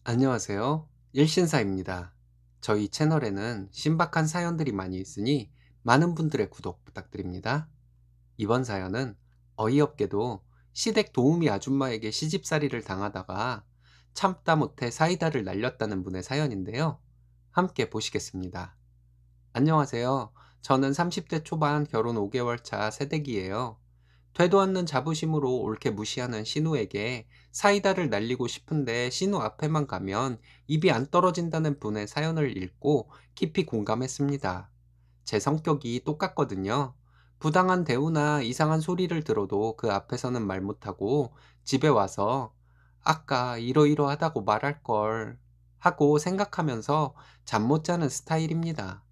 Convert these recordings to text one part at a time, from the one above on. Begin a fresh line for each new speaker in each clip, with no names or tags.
안녕하세요. 일신사입니다. 저희 채널에는 신박한 사연들이 많이 있으니 많은 분들의 구독 부탁드립니다. 이번 사연은 어이없게도 시댁 도우미 아줌마에게 시집살이를 당하다가 참다 못해 사이다를 날렸다는 분의 사연인데요. 함께 보시겠습니다. 안녕하세요. 저는 30대 초반 결혼 5개월 차 새댁이에요. 되도 않는 자부심으로 옳게 무시하는 신우에게 사이다를 날리고 싶은데 신우 앞에만 가면 입이 안 떨어진다는 분의 사연을 읽고 깊이 공감했습니다. 제 성격이 똑같거든요. 부당한 대우나 이상한 소리를 들어도 그 앞에서는 말 못하고 집에 와서 아까 이러이러하다고 말할 걸 하고 생각하면서 잠 못 자는 스타일입니다.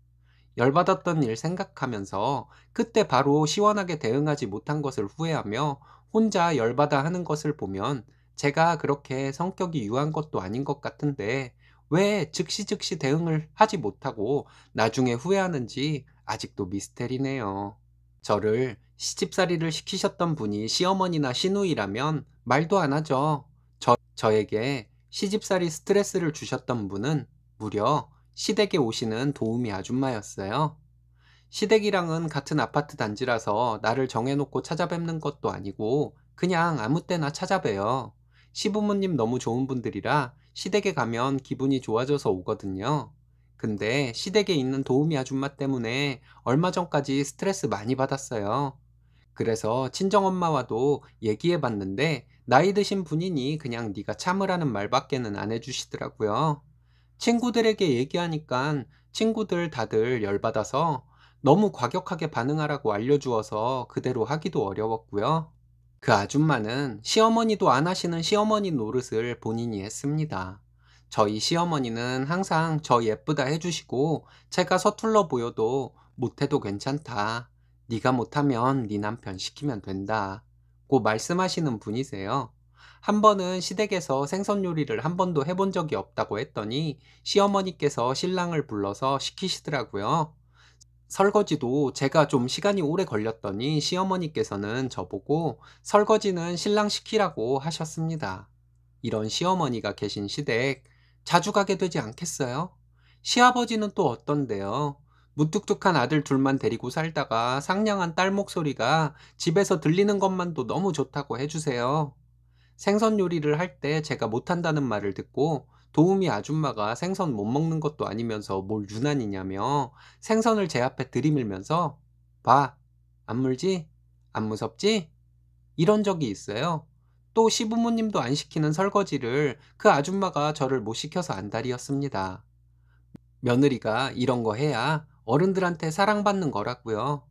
열받았던 일 생각하면서 그때 바로 시원하게 대응하지 못한 것을 후회하며 혼자 열받아 하는 것을 보면 제가 그렇게 성격이 유한 것도 아닌 것 같은데 왜 즉시 대응을 하지 못하고 나중에 후회하는지 아직도 미스테리네요. 저를 시집살이를 시키셨던 분이 시어머니나 시누이라면 말도 안 하죠. 저에게 시집살이 스트레스를 주셨던 분은 무려 시댁에 오시는 도우미 아줌마였어요. 시댁이랑은 같은 아파트 단지라서 나를 정해놓고 찾아뵙는 것도 아니고 그냥 아무 때나 찾아봬요. 시부모님 너무 좋은 분들이라 시댁에 가면 기분이 좋아져서 오거든요. 근데 시댁에 있는 도우미 아줌마 때문에 얼마 전까지 스트레스 많이 받았어요. 그래서 친정엄마와도 얘기해 봤는데 나이 드신 분이니 그냥 네가 참으라는 말밖에는 안 해주시더라고요. 친구들에게 얘기하니까 친구들 다들 열받아서 너무 과격하게 반응하라고 알려주어서 그대로 하기도 어려웠고요. 그 아줌마는 시어머니도 안 하시는 시어머니 노릇을 본인이 했습니다. 저희 시어머니는 항상 저 예쁘다 해주시고 제가 서툴러 보여도 못해도 괜찮다. 네가 못하면 네 남편 시키면 된다. 고 말씀하시는 분이세요. 한 번은 시댁에서 생선 요리를 한 번도 해본 적이 없다고 했더니 시어머니께서 신랑을 불러서 시키시더라고요. 설거지도 제가 좀 시간이 오래 걸렸더니 시어머니께서는 저보고 설거지는 신랑 시키라고 하셨습니다. 이런 시어머니가 계신 시댁 자주 가게 되지 않겠어요? 시아버지는 또 어떤데요? 무뚝뚝한 아들 둘만 데리고 살다가 상냥한 딸 목소리가 집에서 들리는 것만도 너무 좋다고 해주세요. 생선 요리를 할 때 제가 못한다는 말을 듣고 도우미 아줌마가 생선 못 먹는 것도 아니면서 뭘 유난이냐며 생선을 제 앞에 들이밀면서 봐, 안 물지? 안 무섭지? 이런 적이 있어요. 또 시부모님도 안 시키는 설거지를 그 아줌마가 저를 못 시켜서 안달이었습니다. 며느리가 이런 거 해야 어른들한테 사랑받는 거라고요.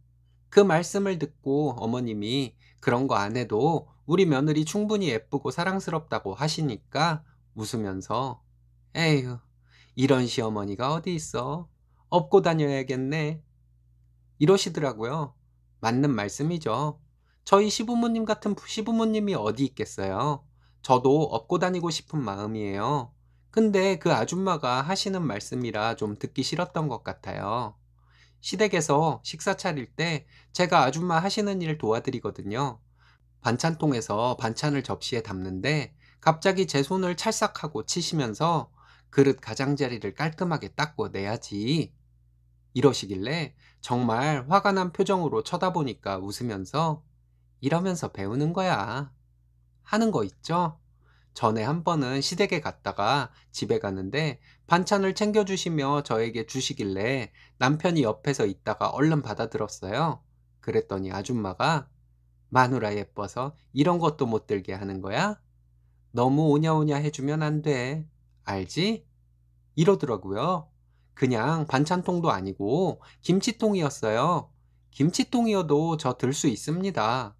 그 말씀을 듣고 어머님이 그런 거 안 해도 우리 며느리 충분히 예쁘고 사랑스럽다고 하시니까 웃으면서 에휴, 이런 시어머니가 어디 있어? 업고 다녀야겠네. 이러시더라고요. 맞는 말씀이죠. 저희 시부모님 같은 시부모님이 어디 있겠어요? 저도 업고 다니고 싶은 마음이에요. 근데 그 아줌마가 하시는 말씀이라 좀 듣기 싫었던 것 같아요. 시댁에서 식사 차릴 때 제가 아줌마 하시는 일 도와드리거든요. 반찬통에서 반찬을 접시에 담는데 갑자기 제 손을 찰싹하고 치시면서 그릇 가장자리를 깔끔하게 닦고 내야지. 이러시길래 정말 화가 난 표정으로 쳐다보니까 웃으면서 이러면서 배우는 거야. 하는 거 있죠? 전에 한 번은 시댁에 갔다가 집에 가는데 반찬을 챙겨주시며 저에게 주시길래 남편이 옆에서 있다가 얼른 받아들었어요. 그랬더니 아줌마가 마누라 예뻐서 이런 것도 못 들게 하는 거야? 너무 오냐오냐 해주면 안 돼. 알지? 이러더라고요. 그냥 반찬통도 아니고 김치통이었어요. 김치통이어도 저 들 수 있습니다.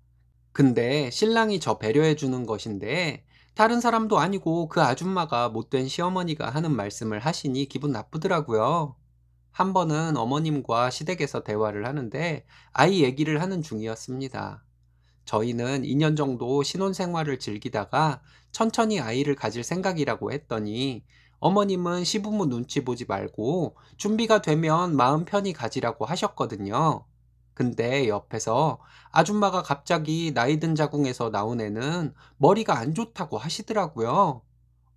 근데 신랑이 저 배려해 주는 것인데 다른 사람도 아니고 그 아줌마가 못된 시어머니가 하는 말씀을 하시니 기분 나쁘더라고요. 한 번은 어머님과 시댁에서 대화를 하는데 아이 얘기를 하는 중이었습니다. 저희는 2년 정도 신혼생활을 즐기다가 천천히 아이를 가질 생각이라고 했더니 어머님은 시부모 눈치 보지 말고 준비가 되면 마음 편히 가지라고 하셨거든요. 근데 옆에서 아줌마가 갑자기 나이 든 자궁에서 나온 애는 머리가 안 좋다고 하시더라고요.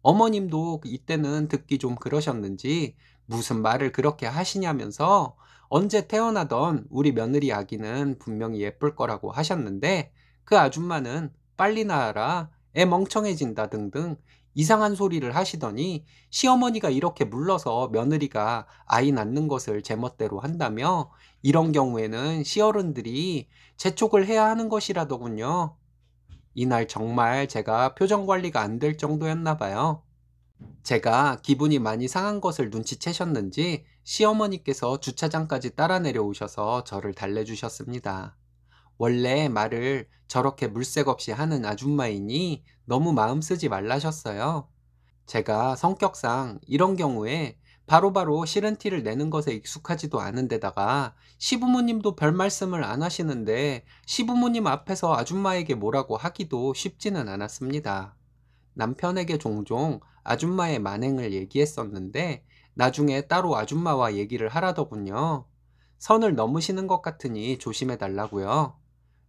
어머님도 이때는 듣기 좀 그러셨는지 무슨 말을 그렇게 하시냐면서 언제 태어나던 우리 며느리 아기는 분명히 예쁠 거라고 하셨는데 그 아줌마는 빨리 낳아라, 애 멍청해진다 등등 이상한 소리를 하시더니 시어머니가 이렇게 물러서 며느리가 아이 낳는 것을 제멋대로 한다며 이런 경우에는 시어른들이 재촉을 해야 하는 것이라더군요. 이날 정말 제가 표정 관리가 안 될 정도였나 봐요. 제가 기분이 많이 상한 것을 눈치채셨는지 시어머니께서 주차장까지 따라 내려오셔서 저를 달래주셨습니다. 원래 말을 저렇게 물색 없이 하는 아줌마이니 너무 마음 쓰지 말라셨어요. 제가 성격상 이런 경우에 바로바로 싫은 티를 내는 것에 익숙하지도 않은데다가 시부모님도 별 말씀을 안 하시는데 시부모님 앞에서 아줌마에게 뭐라고 하기도 쉽지는 않았습니다. 남편에게 종종 아줌마의 만행을 얘기했었는데 나중에 따로 아줌마와 얘기를 하라더군요. 선을 넘으시는 것 같으니 조심해 달라고요.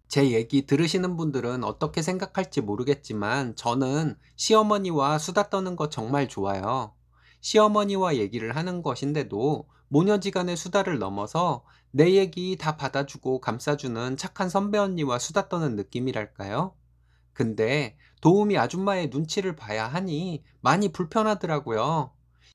제 얘기 들으시는 분들은 어떻게 생각할지 모르겠지만 저는 시어머니와 수다 떠는 거 정말 좋아요. 시어머니와 얘기를 하는 것인데도 모녀지간의 수다를 넘어서 내 얘기 다 받아주고 감싸주는 착한 선배 언니와 수다 떠는 느낌이랄까요? 근데 도우미 아줌마의 눈치를 봐야 하니 많이 불편하더라고요.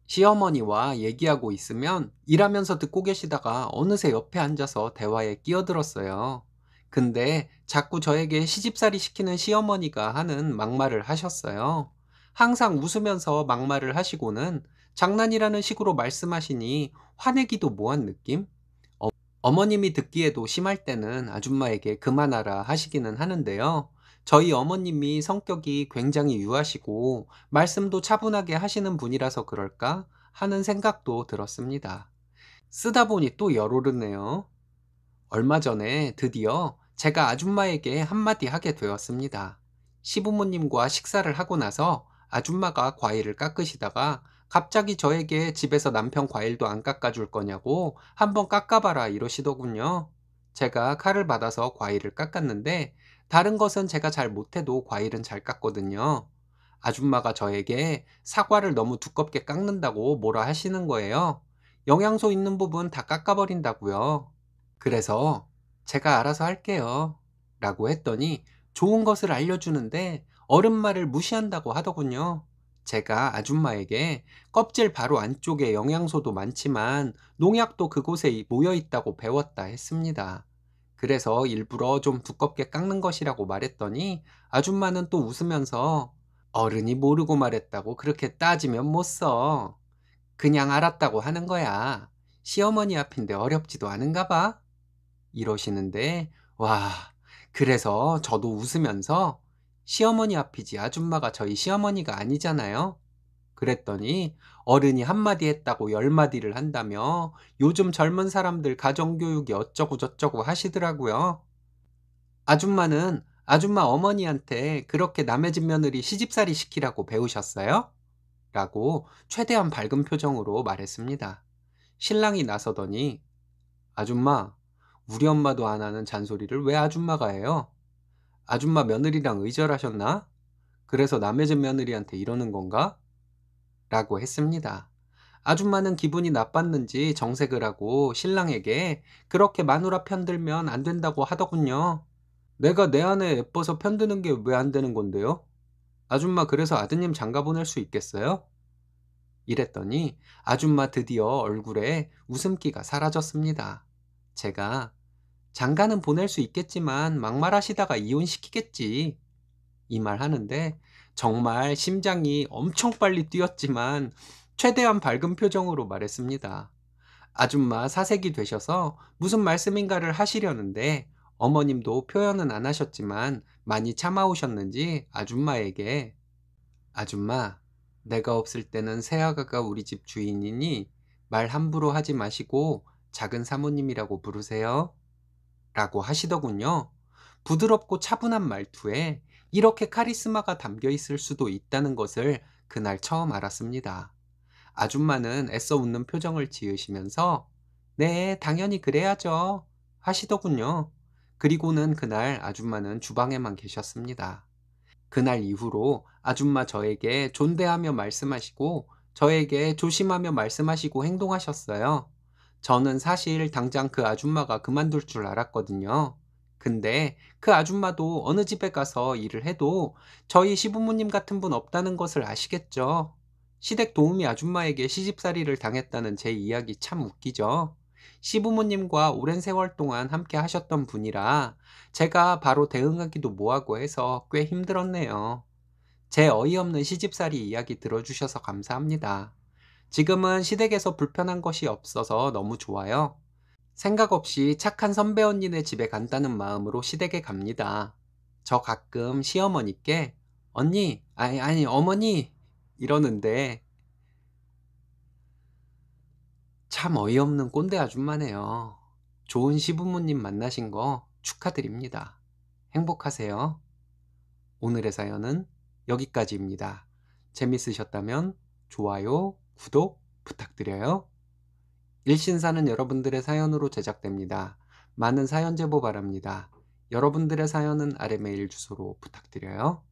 시어머니와 얘기하고 있으면 일하면서 듣고 계시다가 어느새 옆에 앉아서 대화에 끼어들었어요. 근데 자꾸 저에게 시집살이 시키는 시어머니가 하는 막말을 하셨어요. 항상 웃으면서 막말을 하시고는 장난이라는 식으로 말씀하시니 화내기도 뭐한 느낌? 어머님이 듣기에도 심할 때는 아줌마에게 그만하라 하시기는 하는데요. 저희 어머님이 성격이 굉장히 유하시고 말씀도 차분하게 하시는 분이라서 그럴까 하는 생각도 들었습니다. 쓰다 보니 또 열오르네요. 얼마 전에 드디어 제가 아줌마에게 한마디 하게 되었습니다. 시부모님과 식사를 하고 나서 아줌마가 과일을 깎으시다가 갑자기 저에게 집에서 남편 과일도 안 깎아줄 거냐고 한번 깎아봐라 이러시더군요. 제가 칼을 받아서 과일을 깎았는데 다른 것은 제가 잘 못해도 과일은 잘 깎거든요. 아줌마가 저에게 사과를 너무 두껍게 깎는다고 뭐라 하시는 거예요. 영양소 있는 부분 다 깎아버린다고요. 그래서 제가 알아서 할게요. 라고 했더니 좋은 것을 알려주는데 어른 말을 무시한다고 하더군요. 제가 아줌마에게 껍질 바로 안쪽에 영양소도 많지만 농약도 그곳에 모여 있다고 배웠다 했습니다. 그래서 일부러 좀 두껍게 깎는 것이라고 말했더니 아줌마는 또 웃으면서 어른이 모르고 말했다고 그렇게 따지면 못 써. 그냥 알았다고 하는 거야. 시어머니 앞인데 어렵지도 않은가 봐. 이러시는데, 와, 그래서 저도 웃으면서 시어머니 앞이지 아줌마가 저희 시어머니가 아니잖아요. 그랬더니 어른이 한마디 했다고 열마디를 한다며 요즘 젊은 사람들 가정교육이 어쩌고 저쩌고 하시더라고요. 아줌마는 아줌마 어머니한테 그렇게 남의 집 며느리 시집살이 시키라고 배우셨어요? 라고 최대한 밝은 표정으로 말했습니다. 신랑이 나서더니 아줌마, 우리 엄마도 안 하는 잔소리를 왜 아줌마가 해요? 아줌마 며느리랑 의절하셨나? 그래서 남의 집 며느리한테 이러는 건가? 라고 했습니다. 아줌마는 기분이 나빴는지 정색을 하고 신랑에게 그렇게 마누라 편들면 안 된다고 하더군요. 내가 내 아내 예뻐서 편드는 게 왜 안 되는 건데요? 아줌마 그래서 아드님 장가 보낼 수 있겠어요? 이랬더니 아줌마 드디어 얼굴에 웃음기가 사라졌습니다. 제가 장가는 보낼 수 있겠지만 막말하시다가 이혼시키겠지. 이 말 하는데 정말 심장이 엄청 빨리 뛰었지만 최대한 밝은 표정으로 말했습니다. 아줌마 사색이 되셔서 무슨 말씀인가를 하시려는데 어머님도 표현은 안 하셨지만 많이 참아오셨는지 아줌마에게 아줌마, 내가 없을 때는 새아가가 우리 집 주인이니 말 함부로 하지 마시고 작은 사모님이라고 부르세요. 라고 하시더군요. 부드럽고 차분한 말투에 이렇게 카리스마가 담겨 있을 수도 있다는 것을 그날 처음 알았습니다. 아줌마는 애써 웃는 표정을 지으시면서 네, 당연히 그래야죠. 하시더군요. 그리고는 그날 아줌마는 주방에만 계셨습니다. 그날 이후로 아줌마 저에게 존대하며 말씀하시고 저에게 조심하며 말씀하시고 행동하셨어요. 저는 사실 당장 그 아줌마가 그만둘 줄 알았거든요. 근데 그 아줌마도 어느 집에 가서 일을 해도 저희 시부모님 같은 분 없다는 것을 아시겠죠? 시댁 도우미 아줌마에게 시집살이를 당했다는 제 이야기 참 웃기죠? 시부모님과 오랜 세월 동안 함께 하셨던 분이라 제가 바로 대응하기도 뭐하고 해서 꽤 힘들었네요. 제 어이없는 시집살이 이야기 들어주셔서 감사합니다. 지금은 시댁에서 불편한 것이 없어서 너무 좋아요. 생각 없이 착한 선배 언니네 집에 간다는 마음으로 시댁에 갑니다. 저 가끔 시어머니께 언니, 아니, 어머니 이러는데 참 어이없는 꼰대 아줌마네요. 좋은 시부모님 만나신 거 축하드립니다. 행복하세요. 오늘의 사연은 여기까지입니다. 재밌으셨다면 좋아요, 구독 부탁드려요. 일신사는 여러분들의 사연으로 제작됩니다. 많은 사연 제보 바랍니다. 여러분들의 사연은 아래 메일 주소로 부탁드려요.